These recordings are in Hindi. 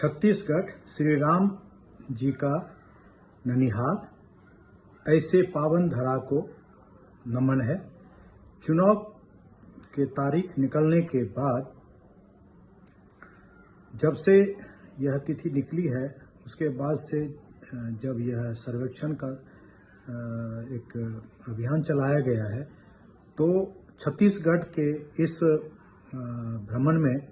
छत्तीसगढ़ श्री राम जी का ननिहाल, ऐसे पावन धरा को नमन है। चुनाव के तारीख निकलने के बाद जब से यह तिथि निकली है, उसके बाद से जब यह सर्वेक्षण का एक अभियान चलाया गया है, तो छत्तीसगढ़ के इस भ्रमण में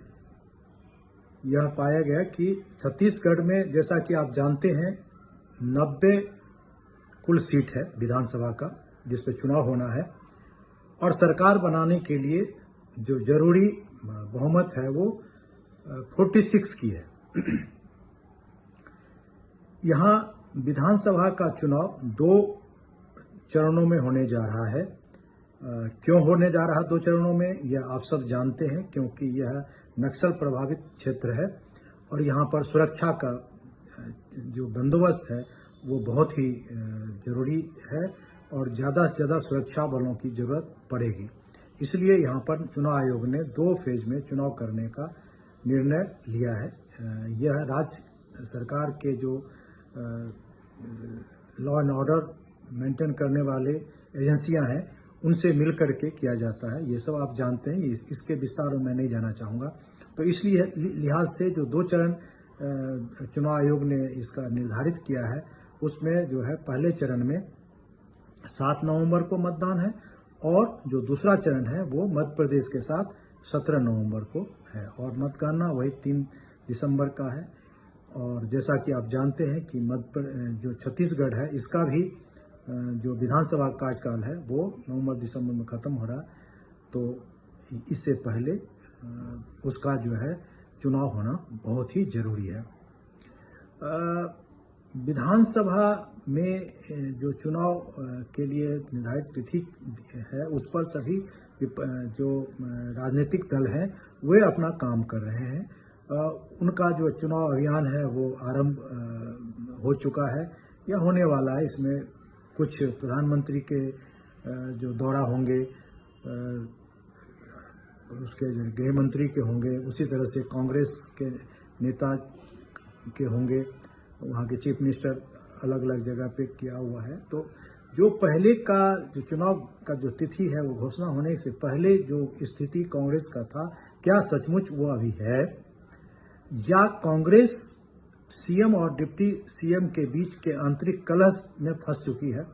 यह पाया गया कि छत्तीसगढ़ में, जैसा कि आप जानते हैं, 90 कुल सीट है विधानसभा का जिस पे चुनाव होना है, और सरकार बनाने के लिए जो जरूरी बहुमत है वो 46 की है। यहाँ विधानसभा का चुनाव 2 चरणों में होने जा रहा है। क्यों होने जा रहा 2 चरणों में, यह आप सब जानते हैं, क्योंकि यह नक्सल प्रभावित क्षेत्र है और यहाँ पर सुरक्षा का जो बंदोबस्त है वो बहुत ही जरूरी है और ज़्यादा से ज़्यादा सुरक्षा बलों की जरूरत पड़ेगी। इसलिए यहाँ पर चुनाव आयोग ने 2 फेज में चुनाव करने का निर्णय लिया है। यह राज्य सरकार के जो लॉ एंड ऑर्डर मेंटेन करने वाले एजेंसियां हैं, उनसे मिल करके किया जाता है। ये सब आप जानते हैं, इसके विस्तार में मैं नहीं जाना चाहूँगा। तो इसलिए लिहाज से जो 2 चरण चुनाव आयोग ने इसका निर्धारित किया है, उसमें जो है पहले चरण में 7 नवंबर को मतदान है और जो दूसरा चरण है वो मध्य प्रदेश के साथ 17 नवंबर को है, और मतगणना वही 3 दिसंबर का है। और जैसा कि आप जानते हैं कि जो छत्तीसगढ़ है, इसका भी जो विधानसभा कार्यकाल है वो नवंबर-दिसंबर में खत्म हो रहा है, तो इससे पहले उसका जो है चुनाव होना बहुत ही जरूरी है। विधानसभा में जो चुनाव के लिए निर्धारित तिथि है, उस पर सभी जो राजनीतिक दल हैं वे अपना काम कर रहे हैं। उनका जो चुनाव अभियान है वो आरंभ हो चुका है या होने वाला है। इसमें कुछ प्रधानमंत्री के जो दौरा होंगे, उसके जो गृह मंत्री के होंगे, उसी तरह से कांग्रेस के नेता के होंगे, वहाँ के चीफ मिनिस्टर अलग अलग जगह पे किया हुआ है। तो जो पहले का जो चुनाव का जो तिथि है वो घोषणा होने से पहले जो स्थिति कांग्रेस का था, क्या सचमुच वो अभी है, या कांग्रेस सीएम और डिप्टी सीएम के बीच के आंतरिक कलह में फंस चुकी है?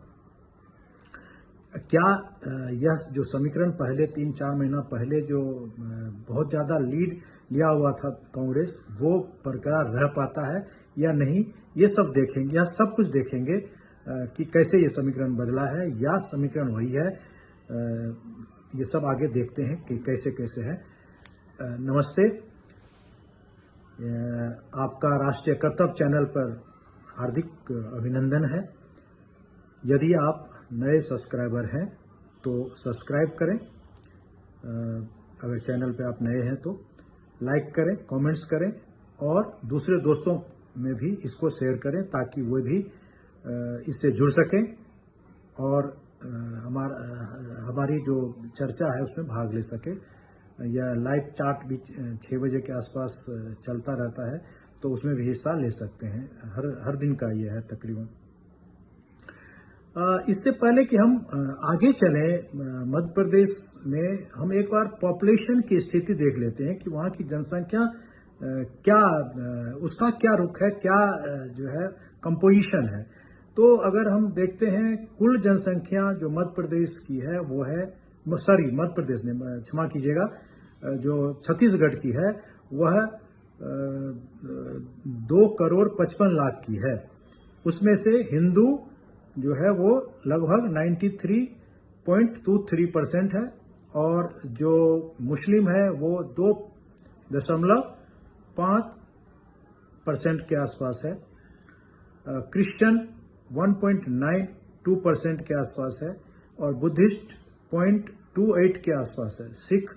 क्या यह जो समीकरण पहले 3-4 महीना पहले जो बहुत ज़्यादा लीड लिया हुआ था कांग्रेस, वो बरकरार रह पाता है या नहीं? ये सब देखेंगे, या सब कुछ देखेंगे कि कैसे ये समीकरण बदला है या समीकरण वही है। ये सब आगे देखते हैं कि कैसे कैसे है। नमस्ते, आपका राष्ट्रीय कर्तव्य चैनल पर हार्दिक अभिनंदन है। यदि आप नए सब्सक्राइबर हैं तो सब्सक्राइब करें, अगर चैनल पे आप नए हैं तो लाइक करें, कमेंट्स करें और दूसरे दोस्तों में भी इसको शेयर करें ताकि वो भी इससे जुड़ सकें और हमारी जो चर्चा है उसमें भाग ले सके। यह लाइव चार्ट भी 6 बजे के आसपास चलता रहता है, तो उसमें भी हिस्सा ले सकते हैं। हर दिन का यह है तकरीबन। इससे पहले कि हम आगे चलें, मध्य प्रदेश में हम एक बार पॉपुलेशन की स्थिति देख लेते हैं कि वहाँ की जनसंख्या क्या, उसका क्या रुख है, क्या जो है कंपोजिशन है। तो अगर हम देखते हैं कुल जनसंख्या जो मध्य प्रदेश की है वो है, मध्य प्रदेश ने, क्षमा कीजिएगा, जो छत्तीसगढ़ की है वह 2,55,00,000 की है। उसमें से हिंदू जो है वो लगभग 93.23% है और जो मुस्लिम है वो 2.5% के आसपास है। क्रिश्चियन 1.92% के आसपास है और बुद्धिस्ट 0.28 के आसपास है। सिख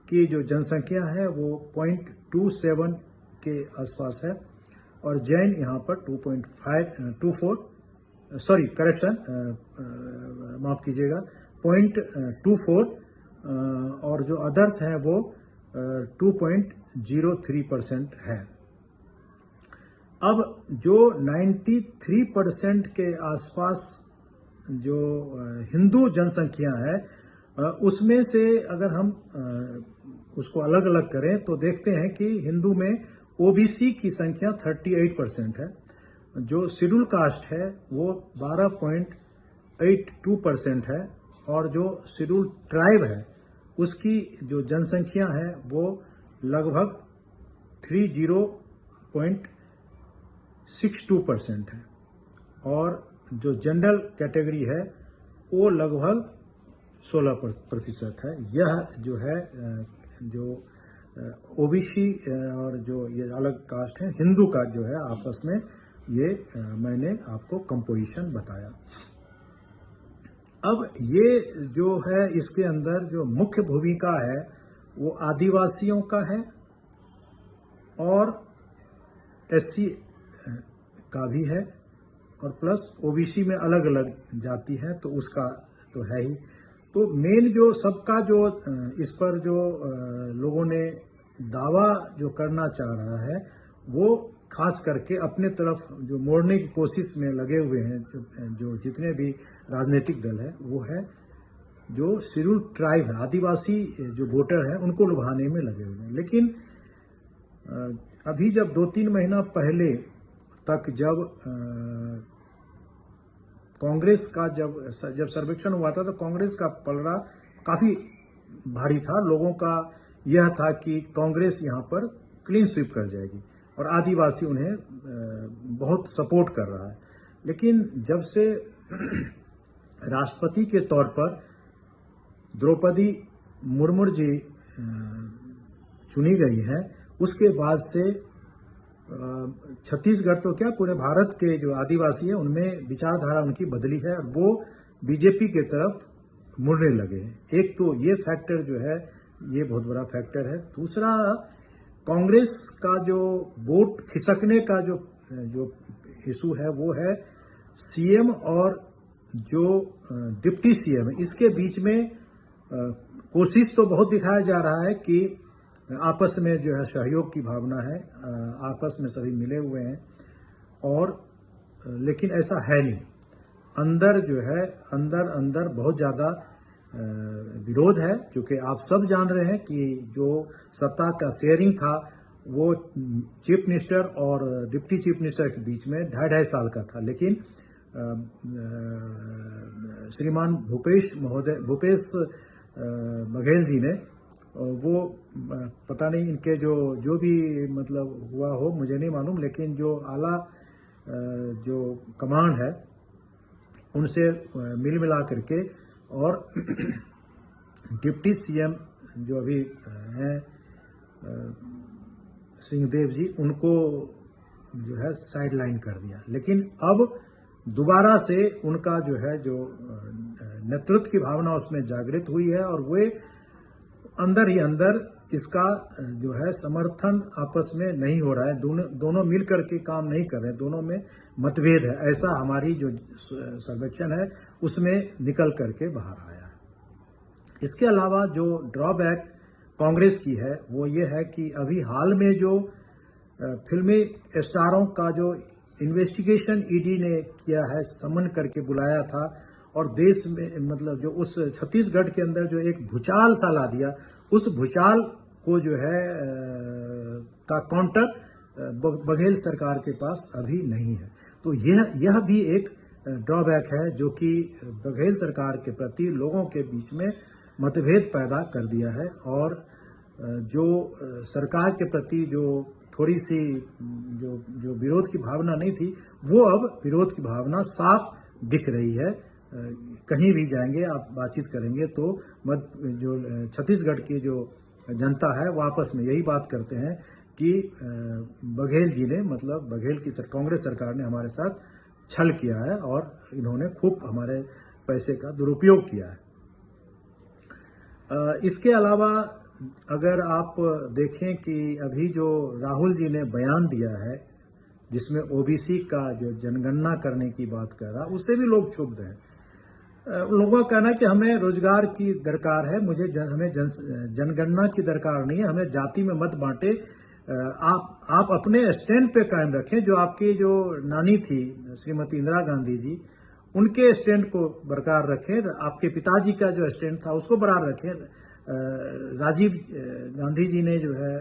की जो जनसंख्या है वो 0.27 के आसपास है और जैन यहाँ पर 2.24, सॉरी करेक्शन, माफ कीजिएगा, 0.24, और जो अदर्स हैं वो 2.03% है। अब जो 93% के आसपास जो हिंदू जनसंख्या है, उसमें से अगर हम उसको अलग अलग करें तो देखते हैं कि हिंदू में ओबीसी की संख्या 38% है, जो शेड्यूल कास्ट है वो 12.82% है, और जो शेड्यूल ट्राइब है उसकी जो जनसंख्या है वो लगभग 30.62% है, और जो जनरल कैटेगरी है वो लगभग 16% है। यह जो है जो ओबीसी और जो ये अलग कास्ट है हिंदू का जो है आपस में ये मैंने आपको कंपोजिशन बताया। अब ये जो है इसके अंदर जो मुख्य भूमिका है वो आदिवासियों का है और एससी का भी है, और प्लस ओबीसी में अलग अलग जाति है तो उसका तो है ही। तो मेन जो सबका जो इस पर जो लोगों ने दावा जो करना चाह रहा है वो खास करके अपने तरफ जो मोड़ने की कोशिश में लगे हुए हैं जो जितने भी राजनीतिक दल है वो है जो शेड्यूल ट्राइब है, आदिवासी जो वोटर है उनको लुभाने में लगे हुए हैं। लेकिन अभी जब 2-3 महीना पहले तक जब कांग्रेस का जब सर्वेक्षण हुआ था तो कांग्रेस का पलड़ा काफी भारी था। लोगों का यह था कि कांग्रेस यहां पर क्लीन स्वीप कर जाएगी और आदिवासी उन्हें बहुत सपोर्ट कर रहा है। लेकिन जब से राष्ट्रपति के तौर पर द्रौपदी मुर्मू जी चुनी गई हैं, उसके बाद से छत्तीसगढ़ तो क्या पूरे भारत के जो आदिवासी है उनमें विचारधारा उनकी बदली है और वो बीजेपी के तरफ मुड़ने लगे हैं। एक तो ये फैक्टर जो है ये बहुत बड़ा फैक्टर है। दूसरा, कांग्रेस का जो वोट खिसकने का जो इशू है वो है सीएम और जो डिप्टी सीएम है, इसके बीच में कोशिश तो बहुत दिखाया जा रहा है कि आपस में जो है सहयोग की भावना है, आपस में सभी मिले हुए हैं, और लेकिन ऐसा है नहीं। अंदर जो है अंदर बहुत ज्यादा विरोध है, क्योंकि आप सब जान रहे हैं कि जो सत्ता का शेयरिंग था वो चीफ मिनिस्टर और डिप्टी चीफ मिनिस्टर के बीच में 2.5 साल का था। लेकिन श्रीमान भूपेश बघेल जी ने वो पता नहीं इनके जो भी मतलब हुआ हो मुझे नहीं मालूम, लेकिन जो आला जो कमांड है उनसे मिल मिला करके और डिप्टी सीएम जो अभी हैं सिंहदेव जी, उनको जो है साइडलाइन कर दिया। लेकिन अब दोबारा से उनका जो है जो नेतृत्व की भावना उसमें जागृत हुई है और वे अंदर ही अंदर इसका जो है समर्थन आपस में नहीं हो रहा है। दोनों मिलकर के काम नहीं कर रहे, दोनों में मतभेद है, ऐसा हमारी जो सर्वेक्षण है उसमें निकल करके बाहर आया है। इसके अलावा जो ड्रॉबैक कांग्रेस की है वो ये है कि अभी हाल में जो फिल्मी स्टारों का जो इन्वेस्टिगेशन ईडी ने किया है, समन करके बुलाया था और देश में मतलब जो उस छत्तीसगढ़ के अंदर जो एक भूचाल सा ला दिया, उस भूचाल को जो है का काउंटर बघेल सरकार के पास अभी नहीं है। तो यह भी एक ड्रॉबैक है जो कि बघेल सरकार के प्रति लोगों के बीच में मतभेद पैदा कर दिया है, और जो सरकार के प्रति जो थोड़ी सी जो विरोध की भावना नहीं थी वो अब विरोध की भावना साफ दिख रही है। कहीं भी जाएंगे आप बातचीत करेंगे तो जो छत्तीसगढ़ की जो जनता है वो आपस में यही बात करते हैं कि बघेल जी ने मतलब बघेल की कांग्रेस सरकार ने हमारे साथ छल किया है और इन्होंने खूब हमारे पैसे का दुरुपयोग किया है। इसके अलावा अगर आप देखें कि अभी जो राहुल जी ने बयान दिया है जिसमें ओबीसी का जो जनगणना करने की बात कर रहा, उससे भी लोग क्षुब्ध हैं। लोगों का कहना है कि हमें रोजगार की दरकार है, हमें जनगणना की दरकार नहीं है, हमें जाति में मत बांटे, आप अपने स्टैंड पे कायम रखें। जो आपकी जो नानी थी श्रीमती इंदिरा गांधी जी, उनके स्टैंड को बरकरार रखें। आपके पिताजी का जो स्टैंड था उसको बरकरार रखें। राजीव गांधी जी ने जो है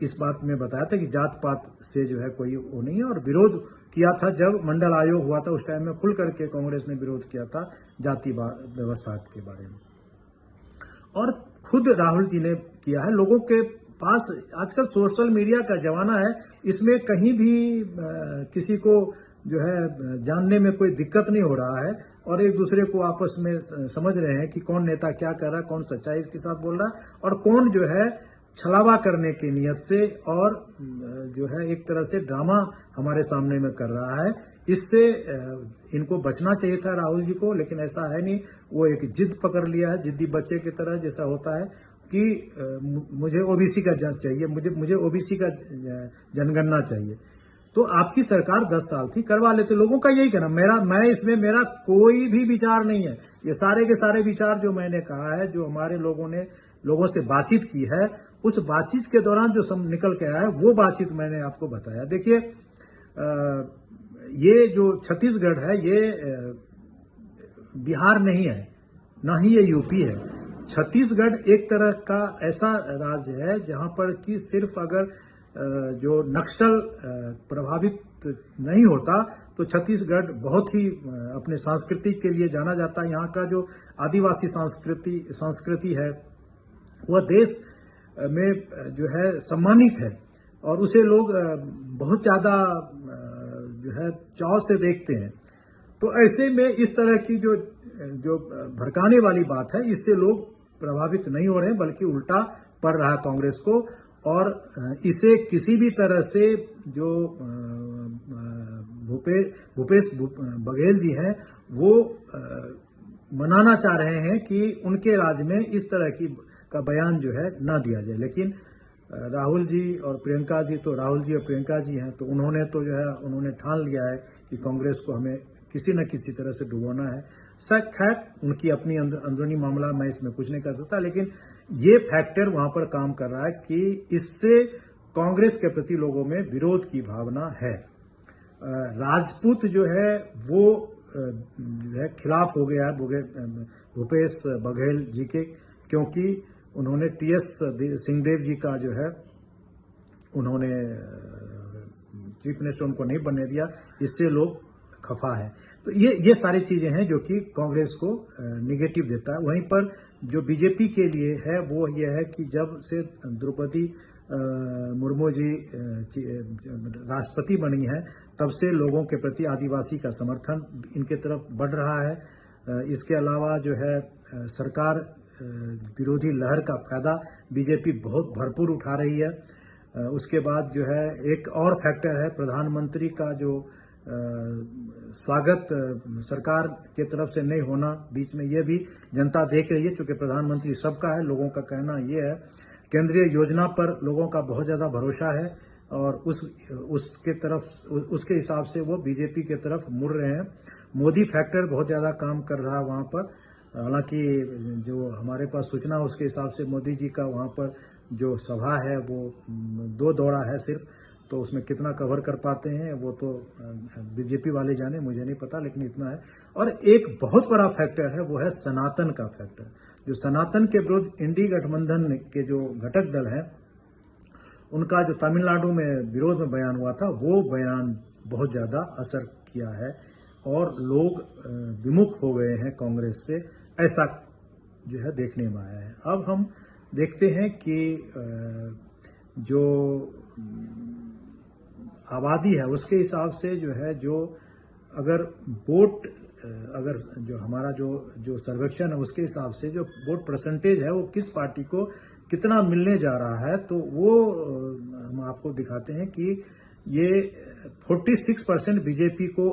इस बात में बताया था कि जात पात से जो है कोई वो नहीं है, और विरोध किया था जब मंडल आयोग हुआ था, उस टाइम में खुल करके कांग्रेस ने विरोध किया था जाति व्यवस्था के बारे में। और खुद राहुल जी ने किया है। लोगों के पास आजकल सोशल मीडिया का जमाना है, इसमें कहीं भी किसी को जो है जानने में कोई दिक्कत नहीं हो रहा है, और एक दूसरे को आपस में समझ रहे हैं कि कौन नेता क्या कर रहा है, कौन सच्चाई के साथ बोल रहा है, और कौन जो है छलावा करने की नियत से और जो है एक तरह से ड्रामा हमारे सामने में कर रहा है। इससे इनको बचना चाहिए था राहुल जी को, लेकिन ऐसा है नहीं। वो एक जिद पकड़ लिया है, जिद्दी बच्चे की तरह, जैसा होता है कि मुझे ओबीसी का चाहिए, मुझे ओबीसी का जनगणना चाहिए। तो आपकी सरकार 10 साल थी, करवा लेते। लोगों का यही कहना, मेरा कोई भी विचार नहीं है। ये सारे के सारे विचार जो मैंने कहा है, जो हमारे लोगों से बातचीत की है, उस बातचीत के दौरान जो सब निकल के आया है, वो बातचीत मैंने आपको बताया। देखिए, ये जो छत्तीसगढ़ है, ये बिहार नहीं है, ना ही ये यूपी है। छत्तीसगढ़ एक तरह का ऐसा राज्य है जहां पर कि सिर्फ अगर जो नक्सल प्रभावित नहीं होता तो छत्तीसगढ़ बहुत ही अपने संस्कृति के लिए जाना जाता है। यहाँ का जो आदिवासी संस्कृति है वह देश में जो है सम्मानित है, और उसे लोग बहुत ज्यादा जो है चाव से देखते हैं। तो ऐसे में इस तरह की जो भड़काने वाली बात है, इससे लोग प्रभावित नहीं हो रहे हैं, बल्कि उल्टा पड़ रहा है कांग्रेस को। और इसे किसी भी तरह से जो भूपेश बघेल जी हैं, वो मनाना चाह रहे हैं कि उनके राज्य में इस तरह का बयान जो है ना दिया जाए। लेकिन राहुल जी और प्रियंका जी, तो राहुल जी और प्रियंका जी हैं, तो उन्होंने ठान लिया है कि कांग्रेस को हमें किसी न किसी तरह से डुबोना है। खैर, उनकी अपनी अंदरूनी मामला, मैं इसमें कुछ नहीं कर सकता, लेकिन ये फैक्टर वहां पर काम कर रहा है कि इससे कांग्रेस के प्रति लोगों में विरोध की भावना है। राजपूत जो है वो जो है खिलाफ हो गया है भूपेश बघेल जी के, क्योंकि उन्होंने टीएस सिंहदेव जी का जो है उन्होंने चीफ मिनिस्टर उनको नहीं बनने दिया, इससे लोग खफा है। तो ये सारी चीजें हैं जो कि कांग्रेस को निगेटिव देता है। वहीं पर जो बीजेपी के लिए है वो ये है कि जब से द्रौपदी मुर्मू जी राष्ट्रपति बनी है, तब से लोगों के प्रति आदिवासी का समर्थन इनके तरफ बढ़ रहा है। इसके अलावा जो है सरकार विरोधी लहर का फायदा बीजेपी बहुत भरपूर उठा रही है। उसके बाद जो है एक और फैक्टर है प्रधानमंत्री का जो स्वागत सरकार के तरफ से नहीं होना, बीच में ये भी जनता देख रही है, क्योंकि प्रधानमंत्री सबका है। लोगों का कहना ये है, केंद्रीय योजना पर लोगों का बहुत ज्यादा भरोसा है, और उसके हिसाब से वो बीजेपी के तरफ मुड़ रहे हैं। मोदी फैक्टर बहुत ज्यादा काम कर रहा है वहां पर। हालांकि जो हमारे पास सूचना है उसके हिसाब से मोदी जी का वहां पर जो सभा है वो 2 दौरा है सिर्फ, तो उसमें कितना कवर कर पाते हैं वो तो बीजेपी वाले जाने, मुझे नहीं पता, लेकिन इतना है। और एक बहुत बड़ा फैक्टर है वो है सनातन का फैक्टर। जो सनातन के विरुद्ध इंडी गठबंधन के जो घटक दल हैं, उनका जो तमिलनाडु में विरोध में बयान हुआ था, वो बयान बहुत ज्यादा असर किया है और लोग विमुख हो गए हैं कांग्रेस से, ऐसा जो है देखने में आया है। अब हम देखते हैं कि जो आबादी है उसके हिसाब से जो है, जो अगर वोट, अगर जो हमारा जो सर्वेक्षण है उसके हिसाब से जो वोट परसेंटेज है वो किस पार्टी को कितना मिलने जा रहा है, तो वो हम आपको दिखाते हैं कि ये 46% बीजेपी को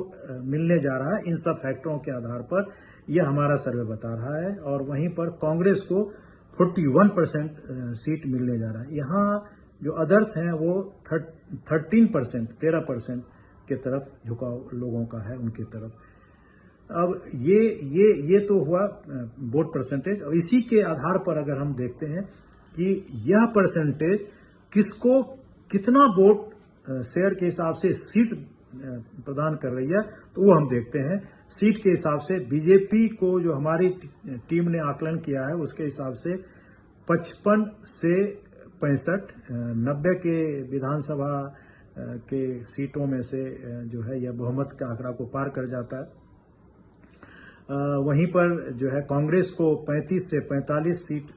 मिलने जा रहा है। इन सब फैक्टरों के आधार पर यह हमारा सर्वे बता रहा है, और वहीं पर कांग्रेस को 41% सीट मिलने जा रहा है। यहाँ जो अदर्स हैं वो 13% के तरफ झुकाव लोगों का है, उनकी तरफ। अब ये तो हुआ वोट परसेंटेज, और इसी के आधार पर अगर हम देखते हैं कि यह परसेंटेज किसको कितना वोट शेयर के हिसाब से सीट प्रदान कर रही है, तो वो हम देखते हैं। सीट के हिसाब से बीजेपी को जो हमारी टीम ने आकलन किया है उसके हिसाब से 55 से 65 90 के विधानसभा के सीटों में से जो है यह बहुमत के आंकड़ा को पार कर जाता है। वहीं पर जो है कांग्रेस को 35 से 45 सीट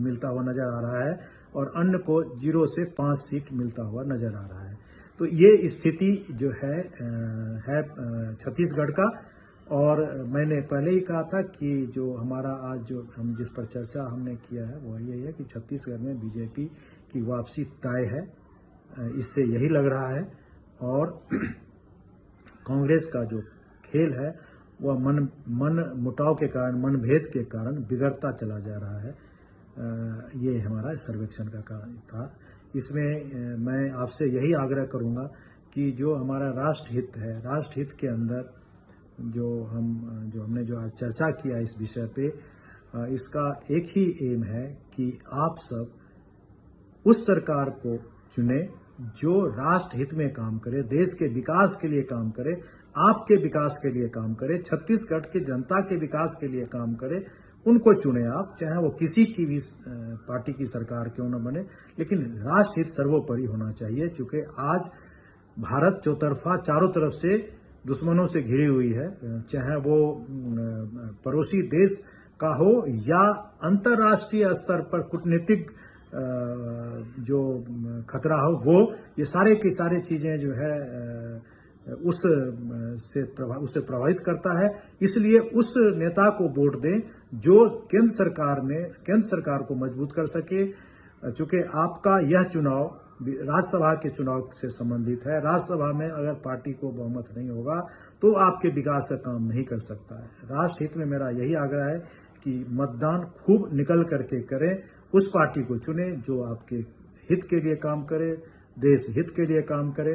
मिलता हुआ नजर आ रहा है और अन्य को 0 से 5 सीट मिलता हुआ नजर आ रहा है। तो ये स्थिति जो है छत्तीसगढ़ का। और मैंने पहले ही कहा था कि जो हमारा आज जो हम जिस पर चर्चा हमने किया है वो यही है कि छत्तीसगढ़ में बीजेपी की वापसी तय है, इससे यही लग रहा है। और कांग्रेस का जो खेल है वह मन मुटाव के कारण, मनभेद के कारण बिगड़ता चला जा रहा है। ये हमारा सर्वेक्षण का कारण था। इसमें मैं आपसे यही आग्रह करूंगा कि जो हमारा राष्ट्रहित है, राष्ट्रहित के अंदर जो हमने जो आज चर्चा किया इस विषय पे, इसका एक ही एम है कि आप सब उस सरकार को चुने जो राष्ट्रहित में काम करे, देश के विकास के लिए काम करे, आपके विकास के लिए काम करे, छत्तीसगढ़ की जनता के विकास के लिए काम करे। उनको चुने आप, चाहे वो किसी की भी पार्टी की सरकार क्यों न बने, लेकिन राष्ट्रहित सर्वोपरि होना चाहिए। क्योंकि आज भारत चौतरफा चारों तरफ से दुश्मनों से घिरी हुई है, चाहे वो पड़ोसी देश का हो या अंतर्राष्ट्रीय स्तर पर कूटनीतिक जो खतरा हो, वो ये सारे की सारी चीजें जो है उससे प्रभावित करता है। इसलिए उस नेता को वोट दें जो केंद्र सरकार को मजबूत कर सके। चूंकि आपका यह चुनाव राज्यसभा के चुनाव से संबंधित है। राज्यसभा में अगर पार्टी को बहुमत नहीं होगा तो आपके विकास का काम नहीं कर सकता है। राष्ट्रहित में मेरा यही आग्रह है कि मतदान खूब निकल करके करें, उस पार्टी को चुने जो आपके हित के लिए काम करे, देश हित के लिए काम करे।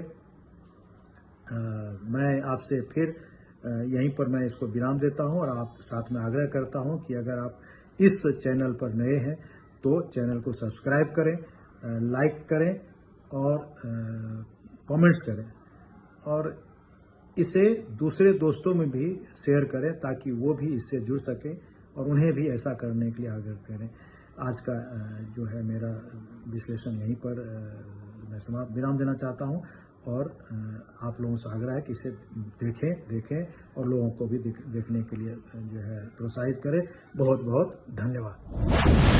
मैं आपसे फिर यहीं पर मैं इसको विराम देता हूं और आप साथ में आग्रह करता हूं कि अगर आप इस चैनल पर नए हैं तो चैनल को सब्सक्राइब करें, लाइक करें और कमेंट्स करें और इसे दूसरे दोस्तों में भी शेयर करें ताकि वो भी इससे जुड़ सकें और उन्हें भी ऐसा करने के लिए आग्रह करें। आज का जो है मेरा विश्लेषण यहीं पर मैं विराम देना चाहता हूं और आप लोगों से आग्रह है कि इसे देखें और लोगों को भी देखने के लिए जो है प्रोत्साहित करें। बहुत बहुत धन्यवाद।